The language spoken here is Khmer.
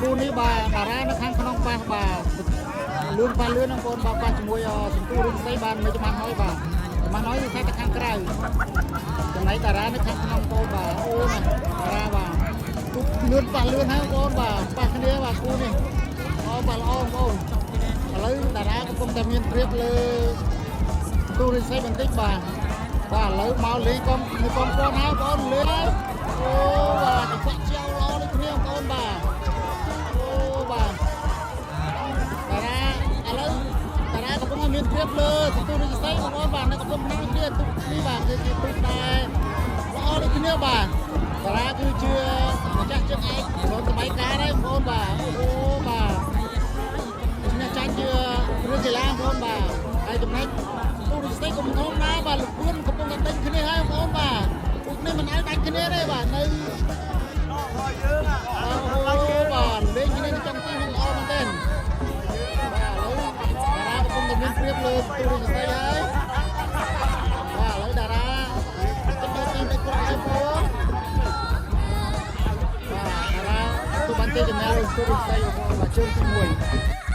គូនេះបាទតារានៅខាងក្នុងប៉ះបាទលឿនប៉ះលឿនបងប្អូនបាទប៉ះជាមួយសន្ទុះរុំស្ដីបានមិនច្បាស់ហើយបាទច្បាស់ហើយគឺតែខាងក្រៅចំណែកតារានៅខាងក្នុងបងប្អូនបាទអូណាតារាបាទលឿនប៉ះលឿនហើយបងប្អូនបាទប៉ះគ្នាបាទគូនេះអូបាទល្អបងប្អូនឥឡូវតារាកំពុងតែមានព្រៀបលើទូរិស័យបន្តិចបាទបាទឥឡូវមកលេងកុំមួយកុំគាត់ហើយបងប្អូនលេងហើយអូបាទចង្វាក់ជាវល្អដូចគ្នាបងប្អូនបាទអូបាទតារាឥឡូវតារាកំពុងតែមានព្រៀបលើទូរិស័យបងប្អូនបាទនៅកំពុងណាស់ទៀតទូនេះបាទគឺជាទូដែរល្អដូចគ្នាបាទតារាគឺជាម្ចាស់ជើងឯកក្នុងសម័យកាលហើយបងប្អូនបាទអូបាទអ្នកចាញ់ជារឿងកីឡាបងប្អូនបាទហើយចំណែកទូរិស័យកំពុងណាបាទលោកពួនកំពុងតែដេញគ្នាហើយបងប្អូនបាទពួកនេះមិនឲ្យដាច់គ្នាទេបាទនៅអូបាទលេងគ្នាtrongទីនឹងល្អមែនទេបាទឥឡូវតារាកំពុងតែមានព្រៀបលើទូរិស័យហើយបាទឥឡូវតារាទៅទីនេះគាត់ឲ្យបងបាទតារាទូបានទេចំណែកទូរិស័យបាទជើងទី1